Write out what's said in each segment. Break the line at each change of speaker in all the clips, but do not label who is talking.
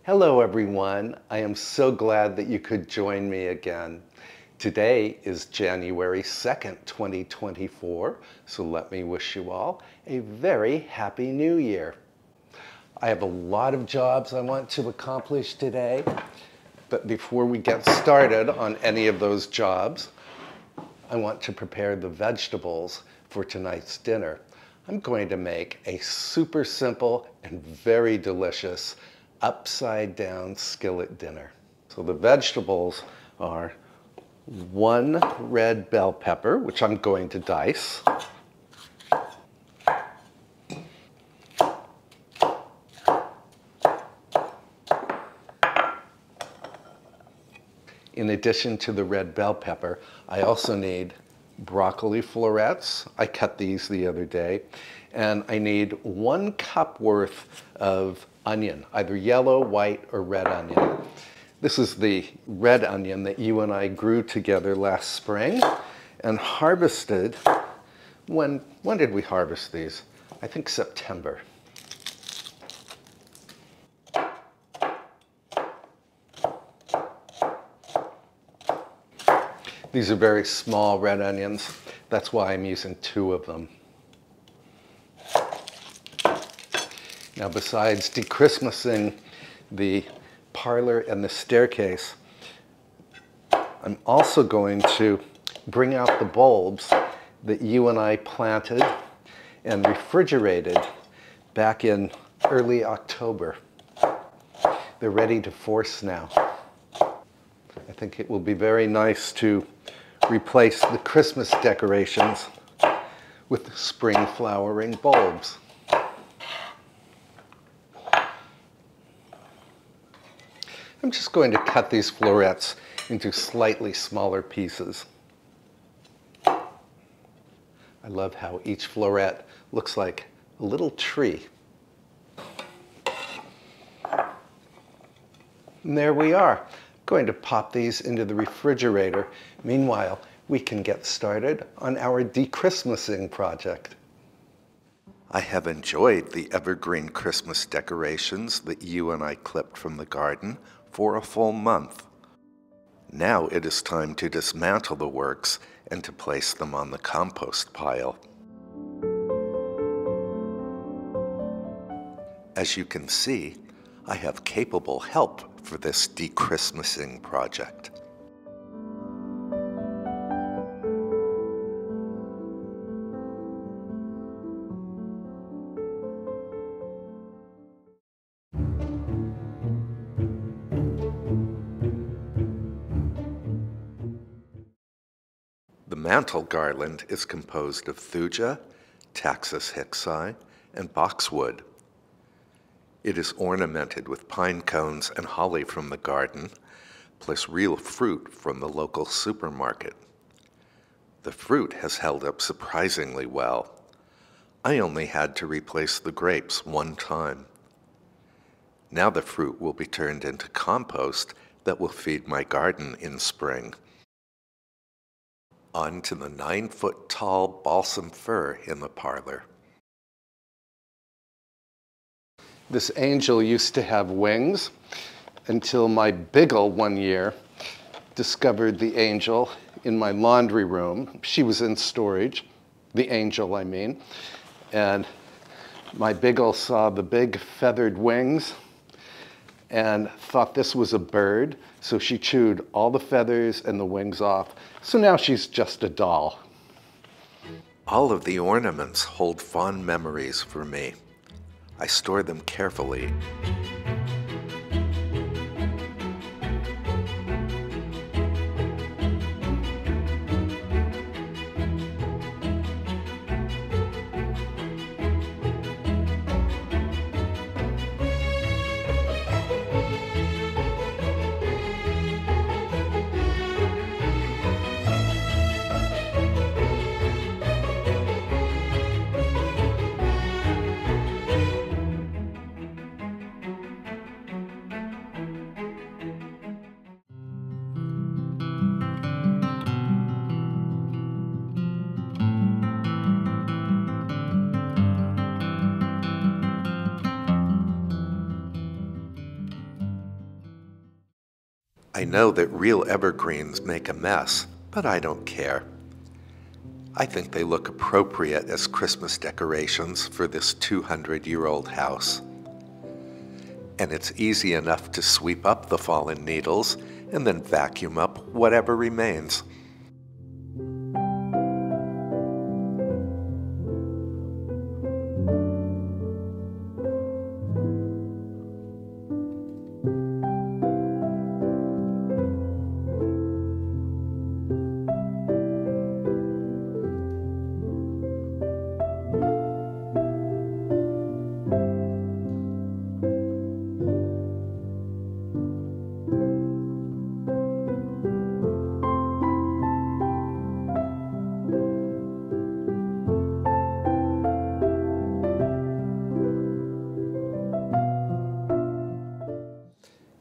Hello everyone, I am so glad that you could join me again. Today is January 2nd, 2024, so let me wish you all a very happy new year. I have a lot of jobs I want to accomplish today, but before we get started on any of those jobs, I want to prepare the vegetables for tonight's dinner. I'm going to make a super simple and very delicious upside down skillet dinner. So the vegetables are 1 red bell pepper, which I'm going to dice. In addition to the red bell pepper, I also need broccoli florets. I cut these the other day. And I need 1 cup worth of onion, either yellow, white, or red onion. This is the red onion that you and I grew together last spring and harvested. When did we harvest these? I think September. These are very small red onions. That's why I'm using 2 of them. Now, besides de-Christmasing the parlor and the staircase, I'm also going to bring out the bulbs that you and I planted and refrigerated back in early October. They're ready to force now. I think it will be very nice to replace the Christmas decorations with spring flowering bulbs. I'm just going to cut these florets into slightly smaller pieces. I love how each floret looks like a little tree. And there we are. I'm going to pop these into the refrigerator. Meanwhile, we can get started on our de-Christmasing project. I have enjoyed the evergreen Christmas decorations that you and I clipped from the garden for a full month. Now it is time to dismantle the works and to place them on the compost pile. As you can see, I have capable help for this de-Christmasing project. The mantle garland is composed of thuja, Taxus hicksii, and boxwood. It is ornamented with pine cones and holly from the garden, plus real fruit from the local supermarket. The fruit has held up surprisingly well. I only had to replace the grapes 1 time. Now the fruit will be turned into compost that will feed my garden in spring. On to the 9-foot-tall balsam fir in the parlor. This angel used to have wings until my beagle one year discovered the angel in my laundry room. She was in storage, the angel I mean, and my beagle saw the big feathered wings and thought this was a bird, so she chewed all the feathers and the wings off. So now she's just a doll. All of the ornaments hold fond memories for me. I store them carefully. I know that real evergreens make a mess, but I don't care. I think they look appropriate as Christmas decorations for this 200-year-old house. And it's easy enough to sweep up the fallen needles and then vacuum up whatever remains.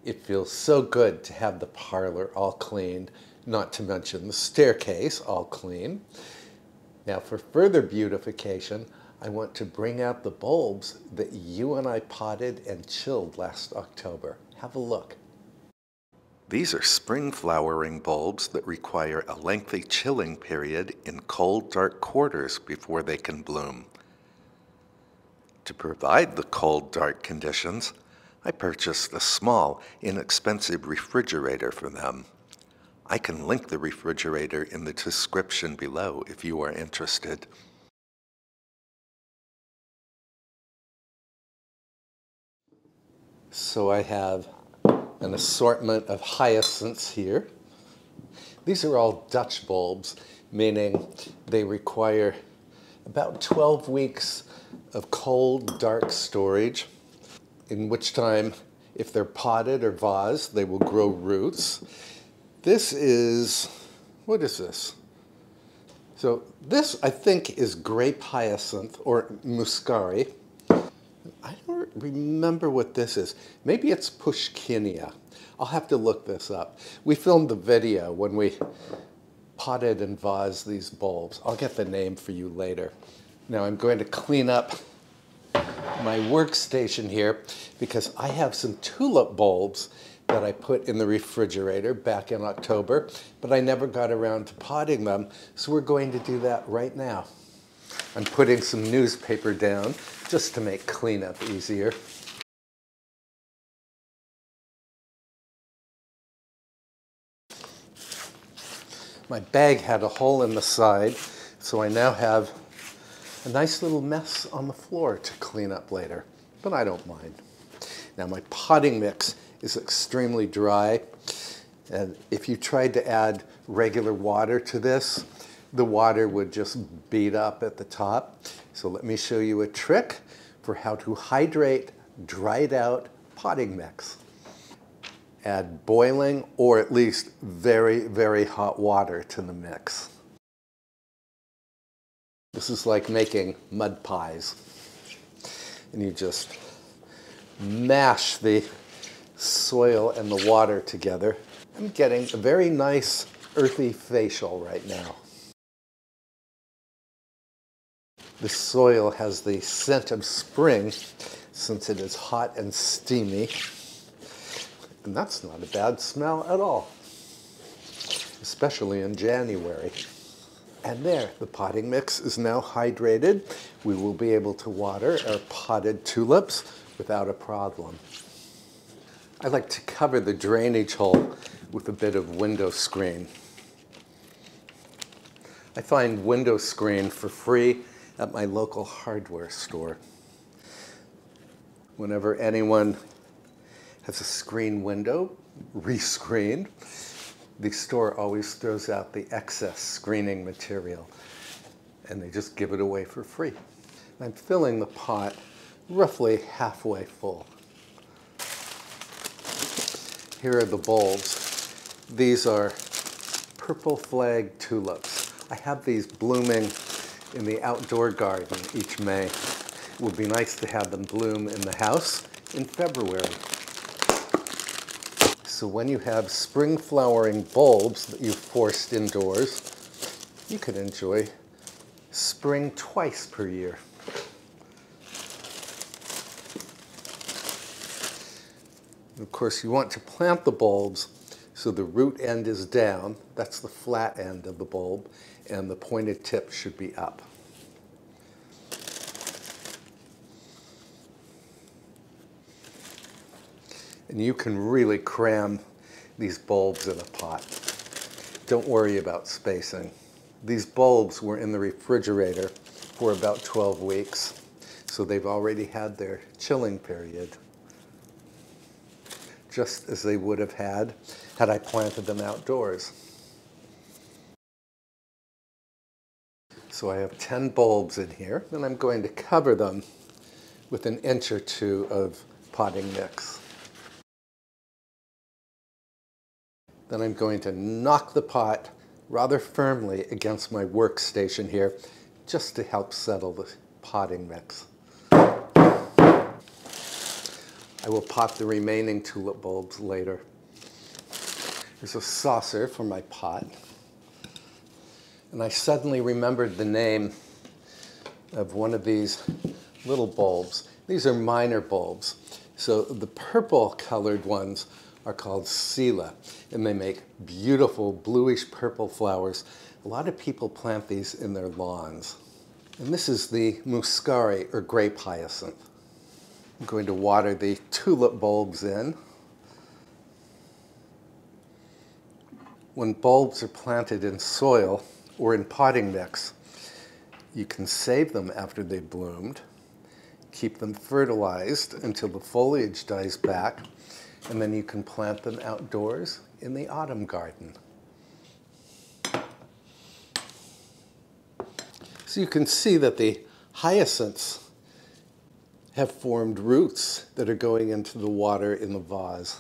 It feels so good to have the parlor all cleaned, not to mention the staircase all clean. Now for further beautification, I want to bring out the bulbs that you and I potted and chilled last October. Have a look. These are spring flowering bulbs that require a lengthy chilling period in cold, dark quarters before they can bloom. To provide the cold, dark conditions, I purchased a small, inexpensive refrigerator for them. I can link the refrigerator in the description below if you are interested. So I have an assortment of hyacinths here. These are all Dutch bulbs, meaning they require about 12 weeks of cold, dark storage, in which time, if they're potted or vased, they will grow roots. This is, what is this? So this, I think, is grape hyacinth or muscari. I don't remember what this is. Maybe it's pushkinia. I'll have to look this up. We filmed the video when we potted and vased these bulbs. I'll get the name for you later. Now I'm going to clean up my workstation here because I have some tulip bulbs that I put in the refrigerator back in October, but I never got around to potting them, so we're going to do that right now. I'm putting some newspaper down just to make cleanup easier. My bag had a hole in the side, so I now have a nice little mess on the floor to clean up later, but I don't mind. Now my potting mix is extremely dry, and if you tried to add regular water to this, the water would just bead up at the top. So let me show you a trick for how to hydrate dried out potting mix. Add boiling or at least very, very hot water to the mix. This is like making mud pies. And you just mash the soil and the water together. I'm getting a very nice earthy facial right now. The soil has the scent of spring since it is hot and steamy. And that's not a bad smell at all, especially in January. And there, the potting mix is now hydrated. We will be able to water our potted tulips without a problem. I like to cover the drainage hole with a bit of window screen. I find window screen for free at my local hardware store. Whenever anyone has a screen window rescreened, the store always throws out the excess screening material and they just give it away for free. I'm filling the pot roughly halfway full. Here are the bulbs. These are purple flag tulips. I have these blooming in the outdoor garden each May. It would be nice to have them bloom in the house in February. So when you have spring flowering bulbs that you've forced indoors, you can enjoy spring twice per year. Of course, you want to plant the bulbs So the root end is down, that's the flat end of the bulb, and the pointed tip should be up. And you can really cram these bulbs in a pot. Don't worry about spacing. These bulbs were in the refrigerator for about 12 weeks, so they've already had their chilling period, just as they would have had I planted them outdoors. So I have 10 bulbs in here, and I'm going to cover them with an inch or two of potting mix. Then I'm going to knock the pot rather firmly against my workstation here, just to help settle the potting mix. I will pot the remaining tulip bulbs later. Here's a saucer for my pot. And I suddenly remembered the name of one of these little bulbs. These are minor bulbs. So the purple colored ones are called Sela, and they make beautiful bluish purple flowers. A lot of people plant these in their lawns. And this is the muscari, or grape hyacinth. I'm going to water the tulip bulbs in. When bulbs are planted in soil or in potting mix, you can save them after they've bloomed, keep them fertilized until the foliage dies back, and then you can plant them outdoors in the autumn garden. So you can see that the hyacinths have formed roots that are going into the water in the vase.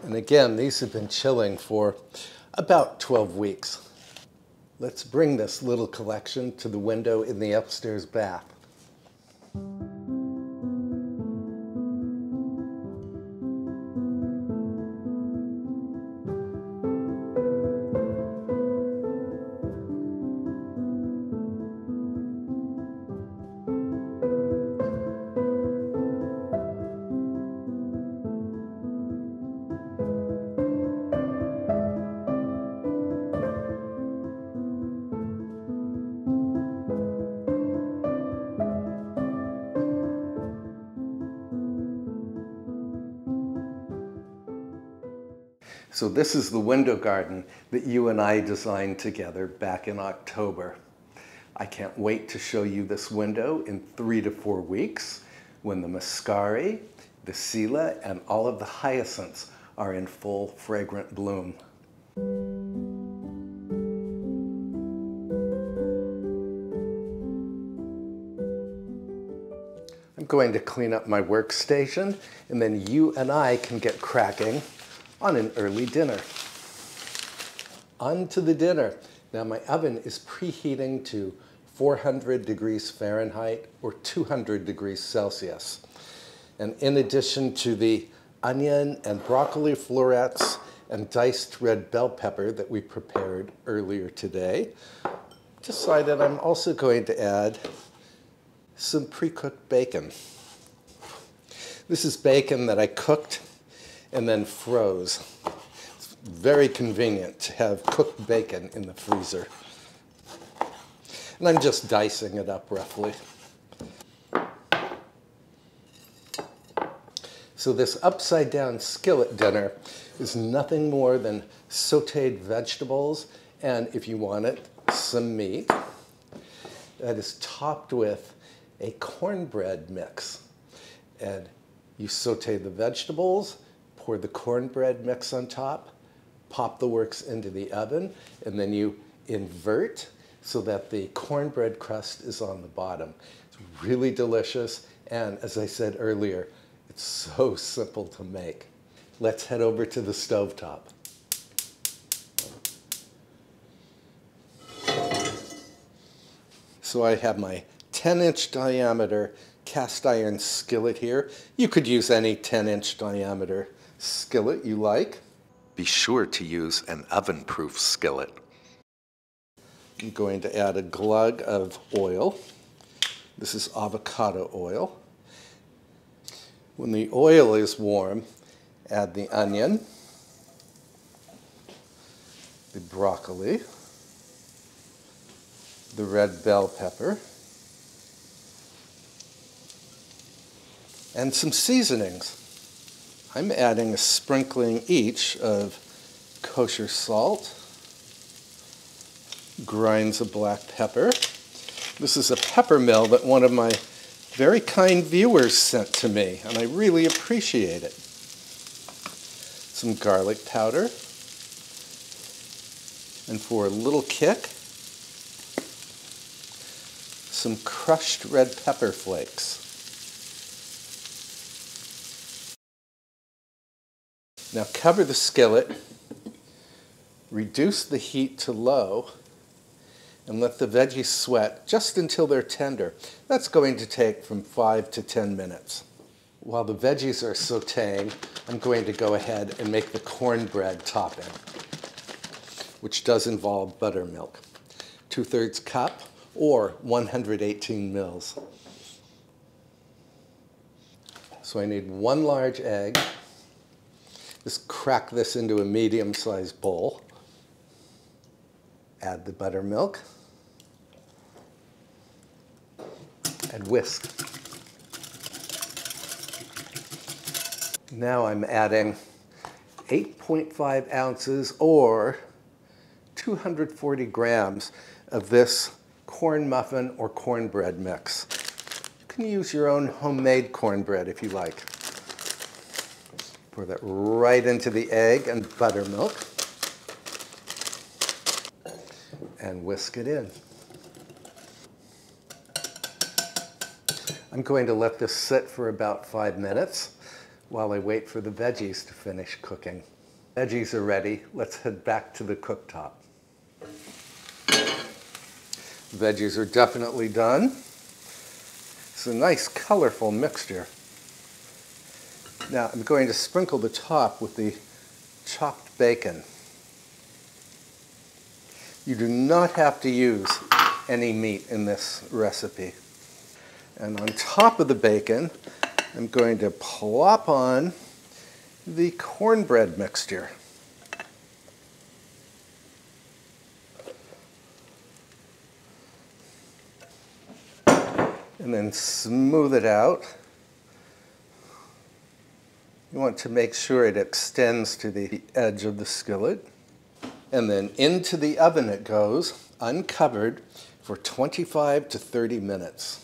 And again, these have been chilling for about 12 weeks. Let's bring this little collection to the window in the upstairs bath. So this is the window garden that you and I designed together back in October. I can't wait to show you this window in 3 to 4 weeks when the muscari, the Sela, and all of the hyacinths are in full fragrant bloom. I'm going to clean up my workstation, and then you and I can get cracking on an early dinner. On to the dinner. Now my oven is preheating to 400 degrees Fahrenheit or 200 degrees Celsius. And in addition to the onion and broccoli florets and diced red bell pepper that we prepared earlier today, decided I'm also going to add some pre-cooked bacon. This is bacon that I cooked and then froze. It's very convenient to have cooked bacon in the freezer. And I'm just dicing it up roughly. So this upside down skillet dinner is nothing more than sauteed vegetables and, if you want it, some meat that is topped with a cornbread mix. And you saute the vegetables, pour the cornbread mix on top, pop the works into the oven, and then you invert so that the cornbread crust is on the bottom. It's really delicious, and as I said earlier, it's so simple to make. Let's head over to the stovetop. So I have my 10-inch diameter cast iron skillet here. You could use any 10-inch diameter skillet you like. Be sure to use an oven-proof skillet. I'm going to add a glug of oil. This is avocado oil. When the oil is warm, add the onion, the broccoli, the red bell pepper, and some seasonings. I'm adding a sprinkling each of kosher salt, grinds of black pepper. This is a pepper mill that one of my very kind viewers sent to me, and I really appreciate it. Some garlic powder, and for a little kick, some crushed red pepper flakes. Now cover the skillet, reduce the heat to low, and let the veggies sweat just until they're tender. That's going to take from 5 to 10 minutes. While the veggies are sauteing, I'm going to go ahead and make the cornbread topping, which does involve buttermilk. 2/3 cup or 118 mils. So I need 1 large egg. Just crack this into a medium-sized bowl. Add the buttermilk and whisk. Now I'm adding 8.5 ounces or 240 grams of this corn muffin or cornbread mix. You can use your own homemade cornbread if you like. Pour that right into the egg and buttermilk and whisk it in. I'm going to let this sit for about 5 minutes while I wait for the veggies to finish cooking. Veggies are ready. Let's head back to the cooktop. Veggies are definitely done. It's a nice colorful mixture. Now I'm going to sprinkle the top with the chopped bacon. You do not have to use any meat in this recipe. And on top of the bacon, I'm going to plop on the cornbread mixture. And then smooth it out. You want to make sure it extends to the edge of the skillet. And then into the oven it goes, uncovered, for 25 to 30 minutes.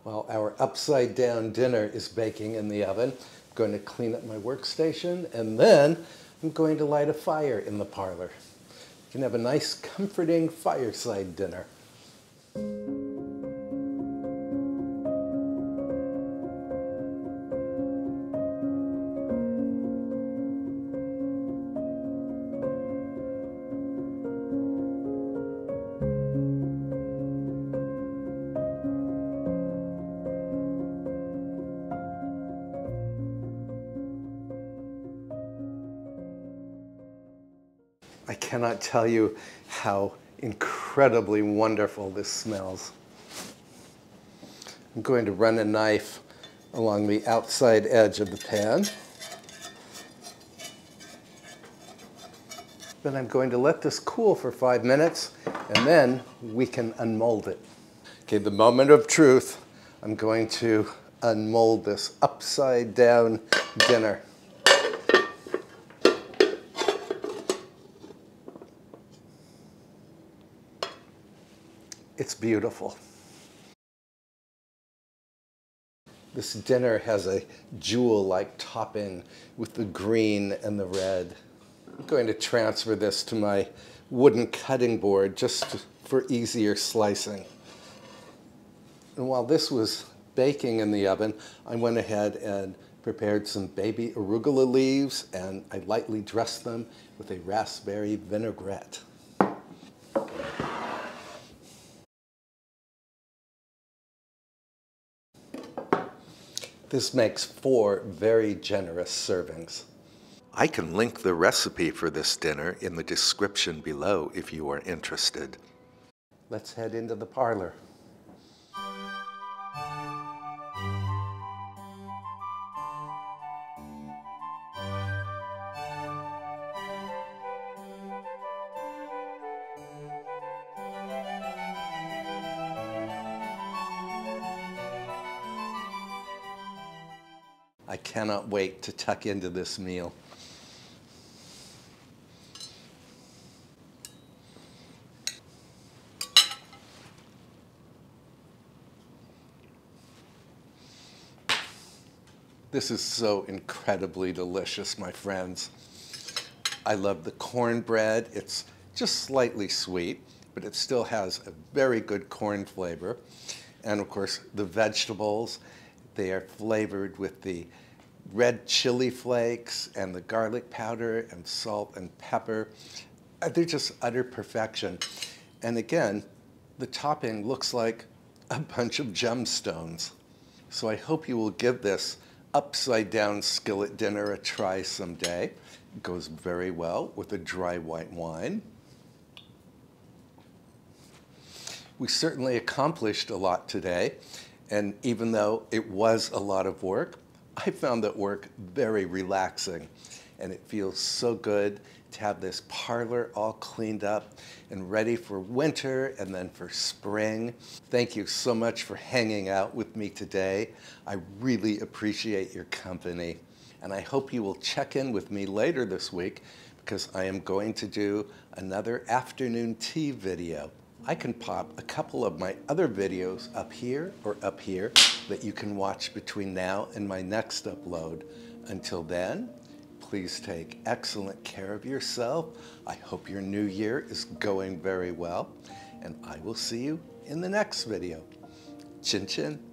While our upside down dinner is baking in the oven, I'm going to clean up my workstation, and then I'm going to light a fire in the parlor. You can have a nice, comforting fireside dinner. I cannot tell you how incredibly wonderful this smells. I'm going to run a knife along the outside edge of the pan. Then I'm going to let this cool for 5 minutes, and then we can unmold it. Okay, the moment of truth. I'm going to unmold this upside down dinner. It's beautiful. This dinner has a jewel-like topping with the green and the red. I'm going to transfer this to my wooden cutting board just for easier slicing. And while this was baking in the oven, I went ahead and prepared some baby arugula leaves, and I lightly dressed them with a raspberry vinaigrette. This makes 4 very generous servings. I can link the recipe for this dinner in the description below if you are interested. Let's head into the parlor. I cannot wait to tuck into this meal. This is so incredibly delicious, my friends. I love the cornbread. It's just slightly sweet, but it still has a very good corn flavor. And of course, the vegetables, they are flavored with the red chili flakes and the garlic powder and salt and pepper. They're just utter perfection. And again, the topping looks like a bunch of gemstones. So I hope you will give this upside down skillet dinner a try someday. It goes very well with a dry white wine. We certainly accomplished a lot today, and even though it was a lot of work, I found that work very relaxing, and it feels so good to have this parlor all cleaned up and ready for winter and then for spring. Thank you so much for hanging out with me today. I really appreciate your company, and I hope you will check in with me later this week because I am going to do another afternoon tea video. I can pop a couple of my other videos up here or up here that you can watch between now and my next upload. Until then, please take excellent care of yourself. I hope your new year is going very well, and I will see you in the next video. Chin chin.